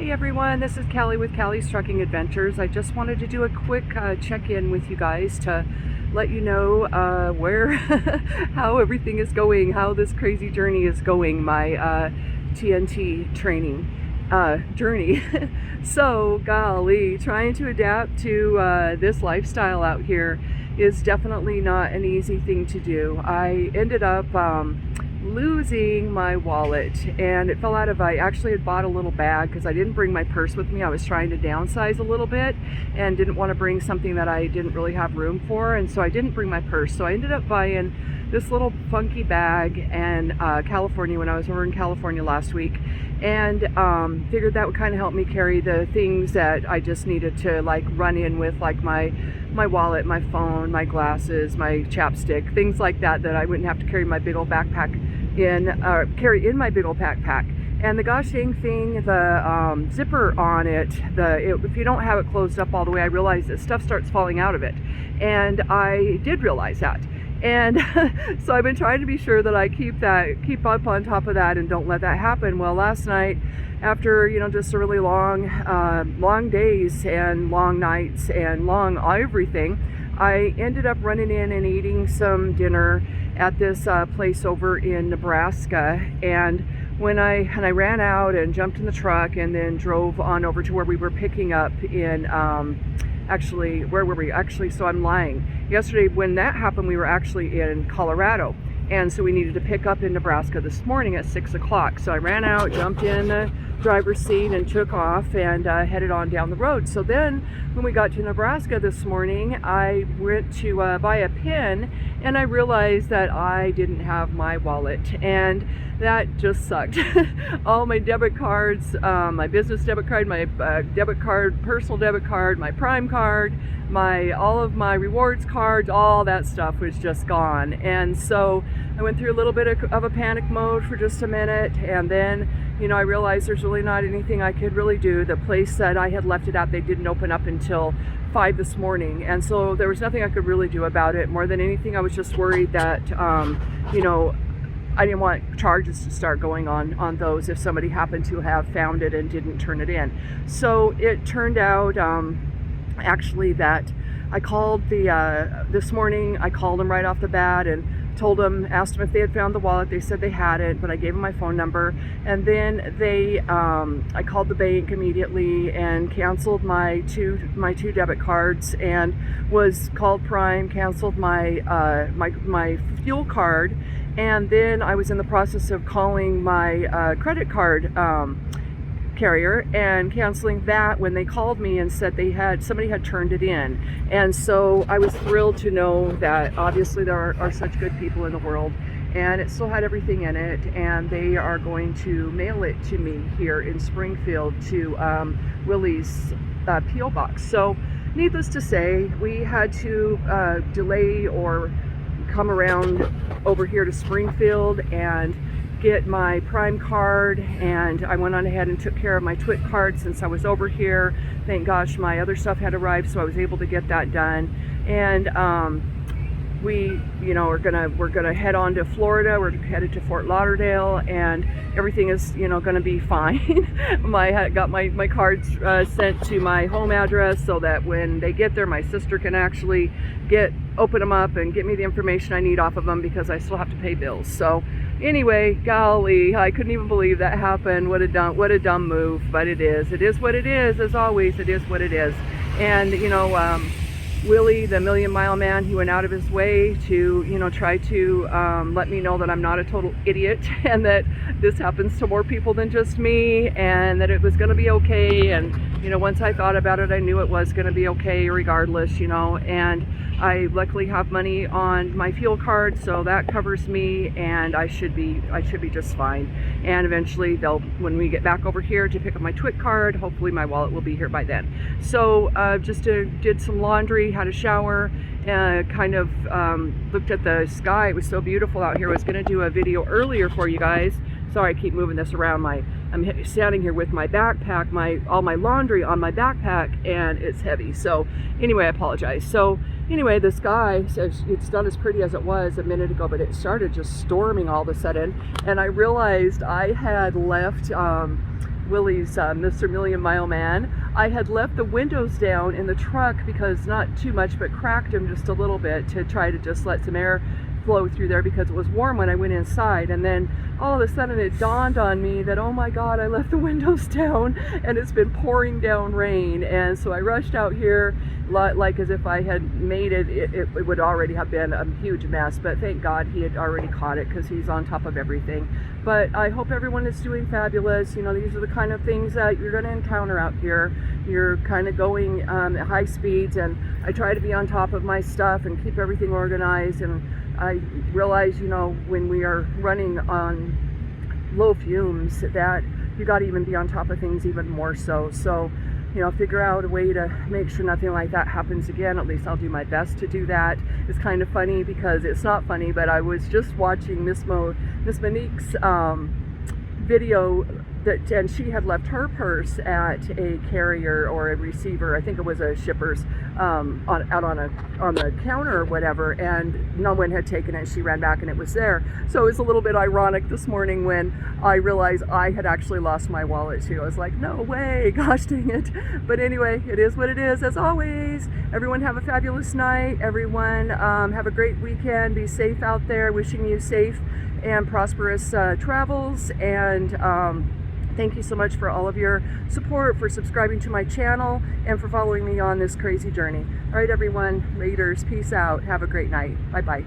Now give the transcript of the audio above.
Hey everyone, this is Callie with Callie's Trucking Adventures. I just wanted to do a quick check-in with you guys to let you know where, how everything is going, how this crazy journey is going, my TNT training journey. So, golly, trying to adapt to this lifestyle out here is definitely not an easy thing to do. I ended up losing my wallet, and it fell out of, I actually had bought a little bag because I didn't bring my purse with me. I was trying to downsize a little bit and didn't want to bring something that I didn't really have room for, and so I didn't bring my purse. So I ended up buying this little funky bag in California when I was over in California last week, and figured that would kind of help me carry the things that I just needed to like run in with, like my wallet, my phone, my glasses, my chapstick, things like that I wouldn't have to carry my big old backpack carry in my big old backpack. And the gosh dang thing, the zipper on it, if you don't have it closed up all the way, I realized that stuff starts falling out of it, and I did realize that. And so I've been trying to be sure that I keep up on top of that and don't let that happen. Well, last night, after just a really long days and long nights and long everything, I ended up running in and eating some dinner at this place over in Nebraska. And when I ran out and jumped in the truck and then drove on over to where we were picking up in actually, where were we? Actually, so I'm lying. Yesterday, when that happened, we were actually in Colorado. And so we needed to pick up in Nebraska this morning at 6 o'clock. So I ran out, jumped in the driver's seat, and took off and headed on down the road. So then when we got to Nebraska this morning, I went to buy a pen, and I realized that I didn't have my wallet. And that just sucked. All my debit cards, my business debit card, my debit card, personal debit card, my Prime card, all of my rewards cards, all that stuff was just gone. And so I went through a little bit of a panic mode for just a minute, and then I realized there's really not anything I could really do. The place that I had left it at, they didn't open up until 5 this morning, and so there was nothing I could really do about it. More than anything, I was just worried that I didn't want charges to start going on those if somebody happened to have found it and didn't turn it in. So it turned out actually that I called this morning. I called them right off the bat and asked them if they had found the wallet. They said they hadn't, but I gave them my phone number, and then I called the bank immediately and canceled my two debit cards, and was called Prime, canceled my fuel card, and then I was in the process of calling my credit card carrier and canceling that when they called me and said somebody had turned it in. And so I was thrilled to know that obviously there are such good people in the world, and it still had everything in it, and they are going to mail it to me here in Springfield to Willie's P.O. box. So needless to say, we had to delay or come around over here to Springfield and get my Prime card, and I went on ahead and took care of my TWIC card since I was over here. Thank gosh my other stuff had arrived, so I was able to get that done. And we're gonna head on to Florida. We're headed to Fort Lauderdale, and everything is gonna be fine. I got my cards sent to my home address so that when they get there, my sister can actually open them up and get me the information I need off of them, because I still have to pay bills. So anyway, golly, I couldn't even believe that happened. What a dumb move, but it is what it is. As always, it is what it is. And Willie, the Million Mile Man, he went out of his way to try to let me know that I'm not a total idiot, and that this happens to more people than just me, and that it was going to be okay. And once I thought about it, I knew it was going to be okay regardless, and I luckily have money on my fuel card, so that covers me, and I should be just fine. And eventually when we get back over here to pick up my TWIC card, hopefully my wallet will be here by then. So just did some laundry, had a shower, kind of looked at the sky. It was so beautiful out here. I was going to do a video earlier for you guys. Sorry, I keep moving this around. I'm standing here with my backpack, all my laundry on my backpack, and it's heavy. So anyway, I apologize. So anyway, the sky, it's not as pretty as it was a minute ago, but it started just storming all of a sudden, and I realized I had left Willie's Mr. Million Mile Man. I had left the windows down in the truck because not too much, but cracked them just a little bit to try to just let some air flow through there because it was warm when I went inside. And then all of a sudden it dawned on me that, oh my God, I left the windows down and it's been pouring down rain. And so I rushed out here like as if I had made it would already have been a huge mess, but thank God he had already caught it because he's on top of everything. But I hope everyone is doing fabulous. You know, these are the kind of things that you're going to encounter out here. You're kind of going at high speeds, and I try to be on top of my stuff and keep everything organized. And I realize, you know, when we are running on low fumes, that you got to even be on top of things even more so. So, you know, figure out a way to make sure nothing like that happens again. At least I'll do my best to do that. It's kind of funny because it's not funny, but I was just watching Miss Monique's video and she had left her purse at a carrier or a receiver. I think it was a shipper's out on the counter or whatever, and no one had taken it. She ran back and it was there. So it was a little bit ironic this morning when I realized I had actually lost my wallet too. I was like, no way, gosh dang it. But anyway, it is what it is, as always. Everyone have a fabulous night. Everyone have a great weekend. Be safe out there. Wishing you safe and prosperous travels, and thank you so much for all of your support, for subscribing to my channel, and for following me on this crazy journey. All right, everyone, Raiders, peace out. Have a great night. Bye-bye.